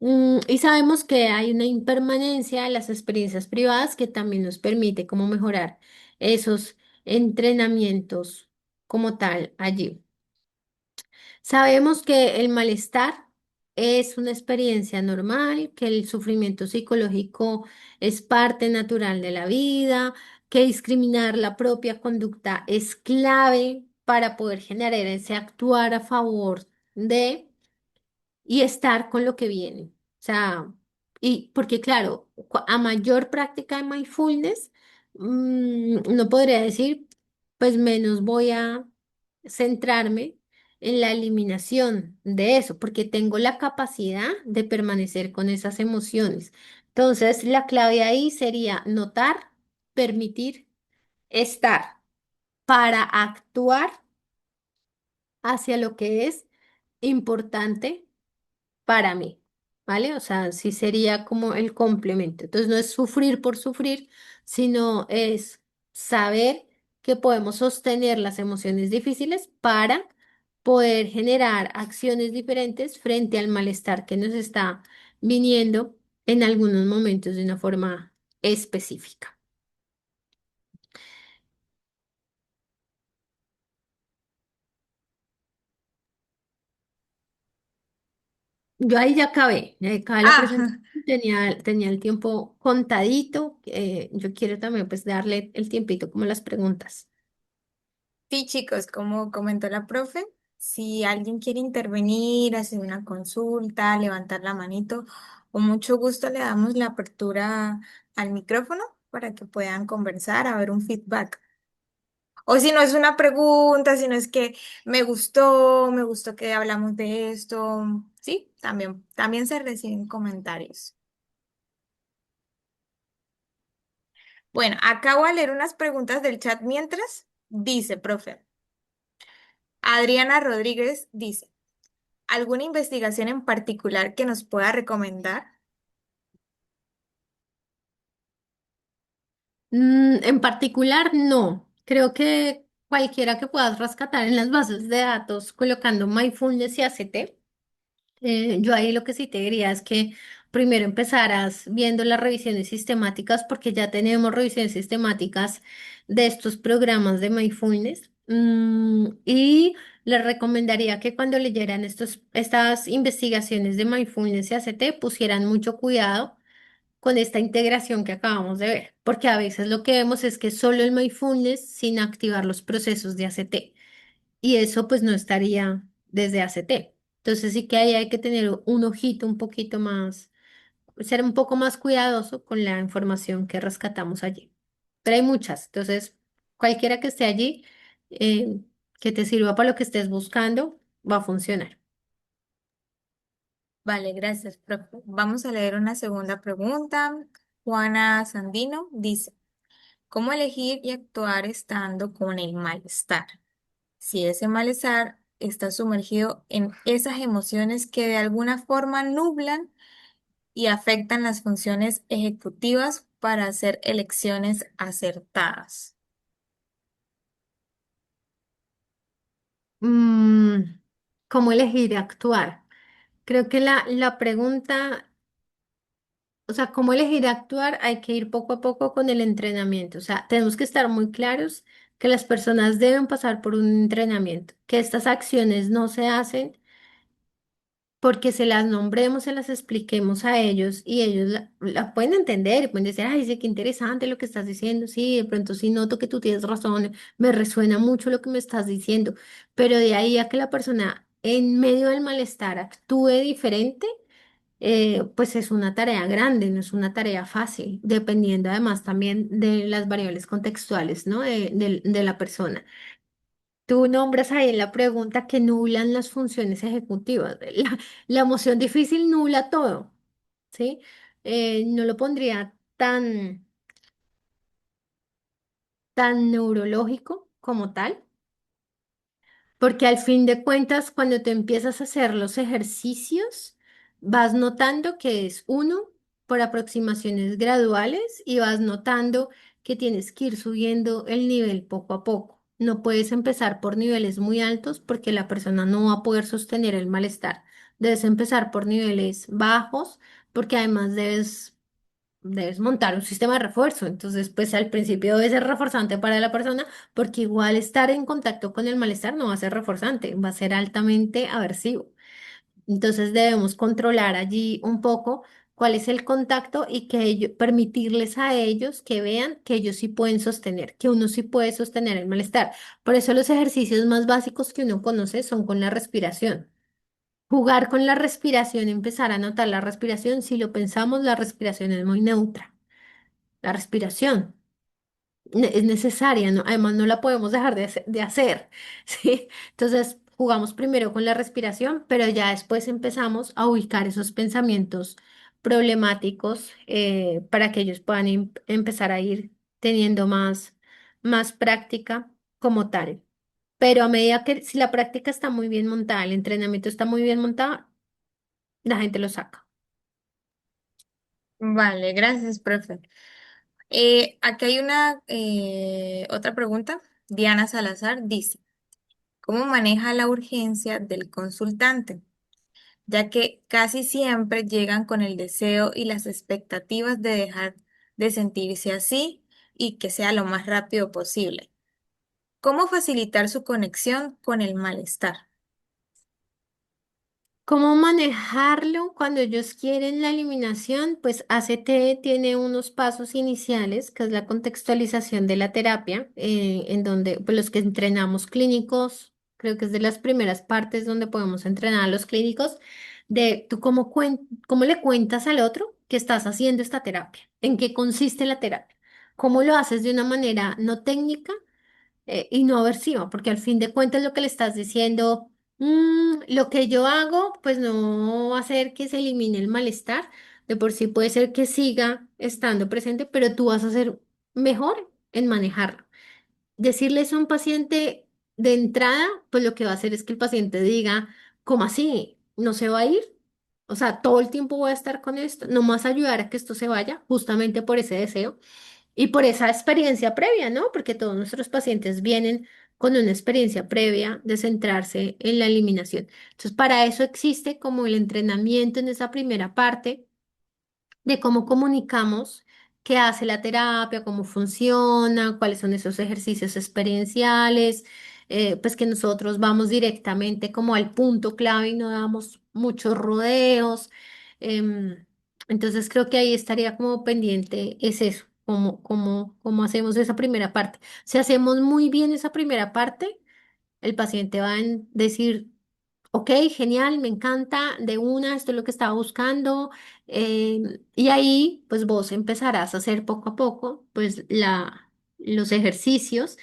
Y sabemos que hay una impermanencia en las experiencias privadas que también nos permite como mejorar esos entrenamientos como tal allí. Sabemos que el malestar es una experiencia normal, que el sufrimiento psicológico es parte natural de la vida, que discriminar la propia conducta es clave para poder generar ese actuar a favor de y estar con lo que viene. O sea, y porque claro, a mayor práctica de mindfulness, no podría decir, pues menos voy a centrarme en la eliminación de eso, porque tengo la capacidad de permanecer con esas emociones. Entonces, la clave ahí sería notar, permitir, estar para actuar hacia lo que es importante para mí, ¿vale? O sea, sí sería como el complemento. Entonces no es sufrir por sufrir, sino es saber que podemos sostener las emociones difíciles para poder generar acciones diferentes frente al malestar que nos está viniendo en algunos momentos de una forma específica. Yo ahí ya acabé la Ah, presentación, tenía el tiempo contadito. Yo quiero también pues darle el tiempito como las preguntas. sí, chicos, como comentó la profe, si alguien quiere intervenir, hacer una consulta, levantar la manito, con mucho gusto le damos la apertura al micrófono para que puedan conversar, a ver un feedback. O si no es una pregunta, sino es que me gustó que hablamos de esto. Sí, también se reciben comentarios. Bueno, acabo de leer unas preguntas del chat mientras. Dice, profe, Adriana Rodríguez dice, ¿alguna investigación en particular que nos pueda recomendar? En particular, no. Creo que cualquiera que puedas rescatar en las bases de datos colocando mindfulness y ACT. Yo ahí lo que sí te diría es que primero empezaras viendo las revisiones sistemáticas, porque ya tenemos revisiones sistemáticas de estos programas de mindfulness. Y les recomendaría que cuando leyeran estas investigaciones de mindfulness y ACT pusieran mucho cuidado con esta integración que acabamos de ver, porque a veces lo que vemos es que solo el mindfulness sin activar los procesos de ACT y eso pues no estaría desde ACT. Entonces sí que ahí hay que tener un ojito un poquito más, ser un poco más cuidadoso con la información que rescatamos allí. Pero hay muchas, entonces cualquiera que esté allí, eh, que te sirva para lo que estés buscando, va a funcionar. Vale, gracias, profe. Vamos a leer una segunda pregunta. Juana Sandino dice, ¿cómo elegir y actuar estando con el malestar? Si ese malestar está sumergido en esas emociones que de alguna forma nublan y afectan las funciones ejecutivas para hacer elecciones acertadas. Mm, ¿Cómo elegir actuar? Creo que la pregunta, o sea, cómo elegir actuar, hay que ir poco a poco con el entrenamiento. O sea, tenemos que estar muy claros que las personas deben pasar por un entrenamiento, que estas acciones no se hacen porque se las nombremos, se las expliquemos a ellos y ellos la pueden entender y pueden decir, ay, sí, qué interesante lo que estás diciendo. Sí, de pronto sí noto que tú tienes razón, me resuena mucho lo que me estás diciendo, pero de ahí a que la persona en medio del malestar actúe diferente pues es una tarea grande, no es una tarea fácil, dependiendo además también de las variables contextuales, ¿no? De la persona. Tú nombras ahí en la pregunta que nublan las funciones ejecutivas. La emoción difícil nubla todo, ¿sí? No lo pondría tan neurológico como tal. Porque al fin de cuentas, cuando te empiezas a hacer los ejercicios, vas notando que es uno por aproximaciones graduales y vas notando que tienes que ir subiendo el nivel poco a poco. No puedes empezar por niveles muy altos porque la persona no va a poder sostener el malestar. Debes empezar por niveles bajos porque además debes montar un sistema de refuerzo. Entonces, pues al principio debe ser reforzante para la persona, porque igual estar en contacto con el malestar no va a ser reforzante, va a ser altamente aversivo. Entonces, debemos controlar allí un poco cuál es el contacto y que permitirles a ellos que vean que ellos sí pueden sostener, que uno sí puede sostener el malestar. Por eso los ejercicios más básicos que uno conoce son con la respiración. Jugar con la respiración, empezar a notar la respiración. Si lo pensamos, la respiración es muy neutra. La respiración es necesaria, ¿no? Además, no la podemos dejar de hacer, ¿sí? Entonces, jugamos primero con la respiración, pero ya después empezamos a ubicar esos pensamientos problemáticos para que ellos puedan empezar a ir teniendo más práctica como tal. Pero a medida que si la práctica está muy bien montada, el entrenamiento está muy bien montado, la gente lo saca. Vale, gracias, profe. Aquí hay una otra pregunta. Diana Salazar dice, ¿cómo maneja la urgencia del consultante? Ya que casi siempre llegan con el deseo y las expectativas de dejar de sentirse así y que sea lo más rápido posible. ¿Cómo facilitar su conexión con el malestar? ¿Cómo manejarlo cuando ellos quieren la eliminación? Pues ACT tiene unos pasos iniciales, que es la contextualización de la terapia, en donde pues, los que entrenamos clínicos, creo que es de las primeras partes donde podemos entrenar a los clínicos, de tú cómo le cuentas al otro que estás haciendo esta terapia, en qué consiste la terapia, cómo lo haces de una manera no técnica y no aversiva, porque al fin de cuentas lo que le estás diciendo, lo que yo hago, pues no va a hacer que se elimine el malestar, de por sí puede ser que siga estando presente, pero tú vas a ser mejor en manejarlo. Decirle eso a un paciente de entrada, pues lo que va a hacer es que el paciente diga, ¿cómo así? ¿No se va a ir? O sea, todo el tiempo voy a estar con esto, no más ayudar a que esto se vaya, justamente por ese deseo. Y por esa experiencia previa, ¿no? Porque todos nuestros pacientes vienen con una experiencia previa de centrarse en la eliminación. Entonces, para eso existe como el entrenamiento en esa primera parte de cómo comunicamos, qué hace la terapia, cómo funciona, cuáles son esos ejercicios experienciales, pues que nosotros vamos directamente como al punto clave y no damos muchos rodeos. Em, entonces creo que ahí estaría como pendiente, es eso, cómo hacemos esa primera parte. Si hacemos muy bien esa primera parte, el paciente va a decir, ok, genial, me encanta, de una, esto es lo que estaba buscando. Y ahí, pues vos empezarás a hacer poco a poco, pues los ejercicios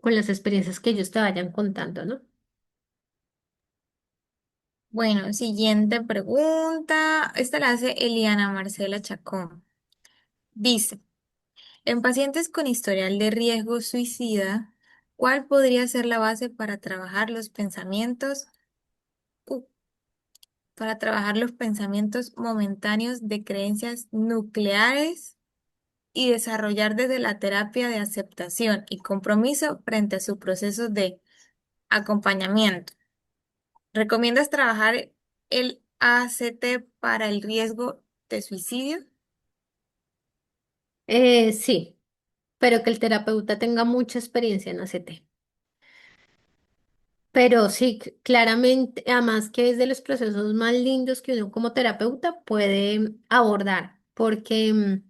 con las experiencias que ellos te vayan contando, ¿no? Bueno, siguiente pregunta. Esta la hace Eliana Marcela Chacón. Dice, en pacientes con historial de riesgo suicida, ¿cuál podría ser la base para trabajar los pensamientos, uh, para trabajar los pensamientos momentáneos de creencias nucleares y desarrollar desde la terapia de aceptación y compromiso frente a su proceso de acompañamiento? ¿Recomiendas trabajar el ACT para el riesgo de suicidio? Sí, pero que el terapeuta tenga mucha experiencia en ACT. Pero sí, claramente, además que es de los procesos más lindos que uno como terapeuta puede abordar, porque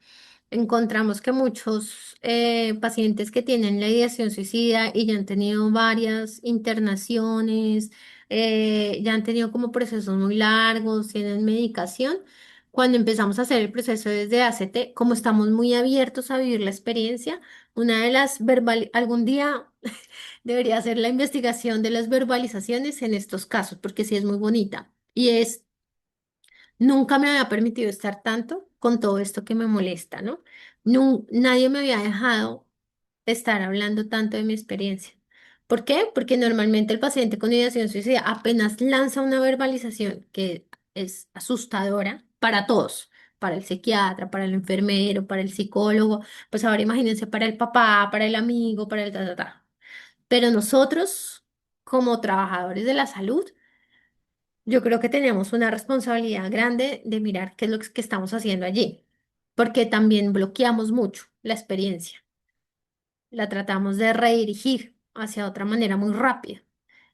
encontramos que muchos pacientes que tienen la ideación suicida y ya han tenido varias internaciones, ya han tenido como procesos muy largos, tienen medicación. Cuando empezamos a hacer el proceso desde ACT, como estamos muy abiertos a vivir la experiencia, una de las algún día debería hacer la investigación de las verbalizaciones en estos casos, porque sí es muy bonita. Y es, nunca me había permitido estar tanto con todo esto que me molesta, ¿no? Nadie me había dejado estar hablando tanto de mi experiencia. ¿Por qué? Porque normalmente el paciente con ideación suicida apenas lanza una verbalización que es asustadora para todos, para el psiquiatra, para el enfermero, para el psicólogo, pues ahora imagínense para el papá, para el amigo, para el ta, ta, ta. Pero nosotros, como trabajadores de la salud, yo creo que tenemos una responsabilidad grande de mirar qué es lo que estamos haciendo allí, porque también bloqueamos mucho la experiencia, la tratamos de redirigir hacia otra manera muy rápida.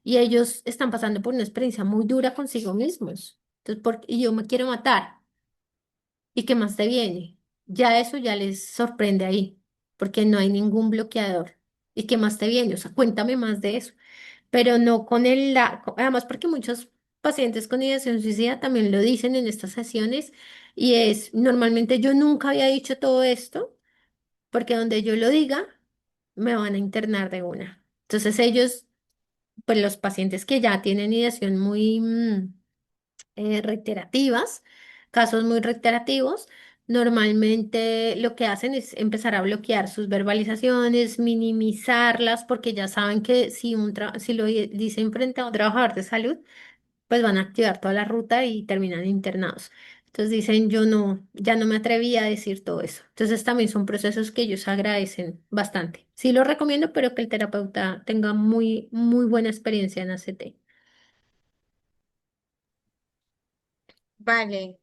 Y ellos están pasando por una experiencia muy dura consigo mismos. Entonces, y yo me quiero matar. ¿Y qué más te viene? Ya eso ya les sorprende ahí, porque no hay ningún bloqueador. ¿Y qué más te viene? O sea, cuéntame más de eso. Pero no con además porque muchos pacientes con ideación suicida también lo dicen en estas sesiones y es, normalmente yo nunca había dicho todo esto, porque donde yo lo diga, me van a internar de una. Entonces ellos pues los pacientes que ya tienen ideación muy reiterativas, casos muy reiterativos, normalmente lo que hacen es empezar a bloquear sus verbalizaciones, minimizarlas, porque ya saben que si lo dicen frente a un trabajador de salud, pues van a activar toda la ruta y terminan internados. Entonces dicen, yo no, ya no me atreví a decir todo eso. Entonces también son procesos que ellos agradecen bastante. Sí lo recomiendo, pero que el terapeuta tenga muy, muy buena experiencia en ACT. Vale,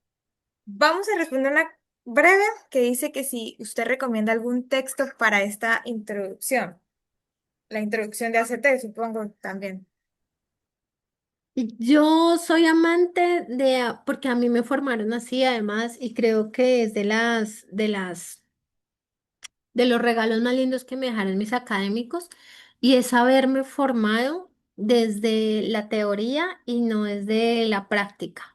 vamos a responder una breve que dice que si usted recomienda algún texto para esta introducción, la introducción de ACT, supongo también. Yo soy amante porque a mí me formaron así además y creo que es de los regalos más lindos que me dejaron mis académicos y es haberme formado desde la teoría y no desde la práctica.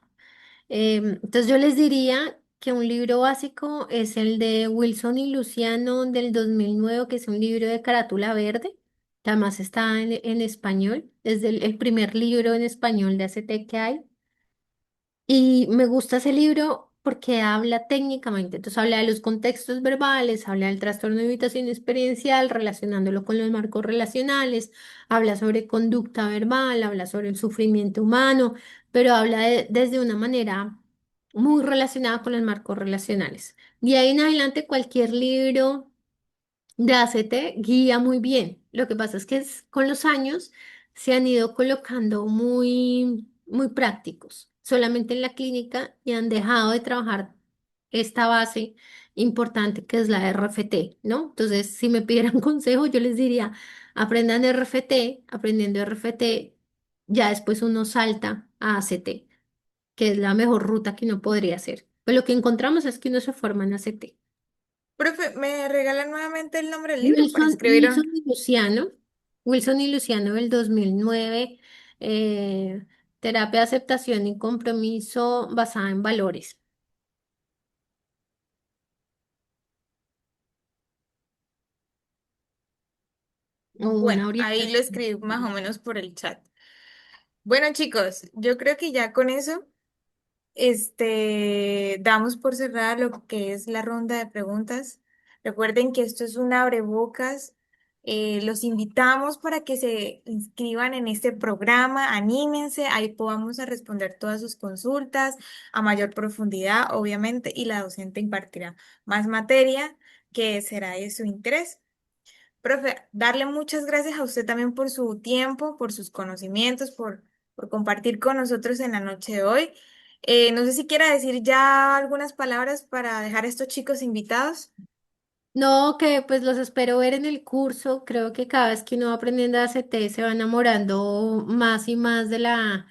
Entonces yo les diría que un libro básico es el de Wilson y Luciano del 2009, que es un libro de carátula verde, que además está en español, es el primer libro en español de ACT que hay. Y me gusta ese libro porque habla técnicamente, entonces habla de los contextos verbales, habla del trastorno de evitación experiencial, relacionándolo con los marcos relacionales, habla sobre conducta verbal, habla sobre el sufrimiento humano, pero habla desde una manera muy relacionada con los marcos relacionales. Y ahí en adelante cualquier libro de ACT guía muy bien. Lo que pasa es que con los años se han ido colocando muy, muy prácticos, solamente en la clínica y han dejado de trabajar esta base importante que es la RFT, ¿no? Entonces, si me pidieran consejo, yo les diría, aprendan RFT, aprendiendo RFT, ya después uno salta a ACT, que es la mejor ruta que uno podría hacer. Pero lo que encontramos es que uno se forma en ACT. Profe, ¿me regalan nuevamente el nombre del libro para escribir? Wilson y Luciano, Wilson y Luciano del 2009, eh, terapia de aceptación y compromiso basada en valores. O Bueno, una ahí lo orientación. escribí más o menos por el chat. Bueno, chicos, yo creo que ya con eso, damos por cerrada lo que es la ronda de preguntas. Recuerden que esto es un abrebocas. Los invitamos para que se inscriban en este programa, anímense, ahí podamos a responder todas sus consultas a mayor profundidad, obviamente, y la docente impartirá más materia que será de su interés. Profe, darle muchas gracias a usted también por su tiempo, por sus conocimientos, por compartir con nosotros en la noche de hoy. No sé si quiera decir ya algunas palabras para dejar a estos chicos invitados. No, que pues los espero ver en el curso. Creo que cada vez que uno va aprendiendo ACT se va enamorando más y más de la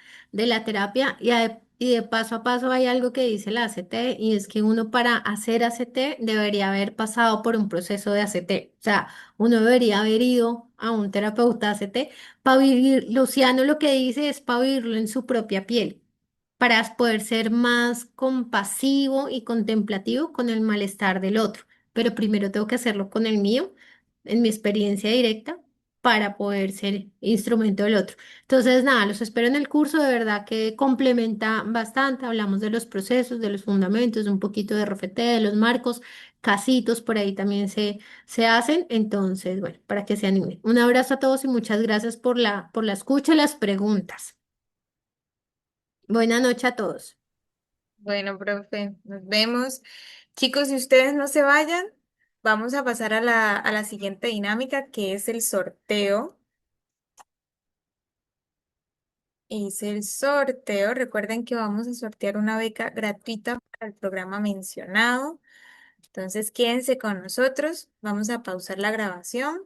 terapia y de paso a paso hay algo que dice la ACT y es que uno para hacer ACT debería haber pasado por un proceso de ACT. O sea, uno debería haber ido a un terapeuta ACT para vivir, Luciano lo que dice es para vivirlo en su propia piel, para poder ser más compasivo y contemplativo con el malestar del otro. Pero primero tengo que hacerlo con el mío, en mi experiencia directa, para poder ser instrumento del otro. Entonces, nada, los espero en el curso, de verdad que complementa bastante. Hablamos de los procesos, de los fundamentos, un poquito de RFT, de los marcos, casitos por ahí también se hacen. Entonces, bueno, para que se animen. Un abrazo a todos y muchas gracias por la escucha y las preguntas. Buenas noches a todos. Bueno, profe, nos vemos. Chicos, si ustedes no se vayan, vamos a pasar a la siguiente dinámica, que es el sorteo. Es el sorteo. Recuerden que vamos a sortear una beca gratuita para el programa mencionado. Entonces, quédense con nosotros. Vamos a pausar la grabación.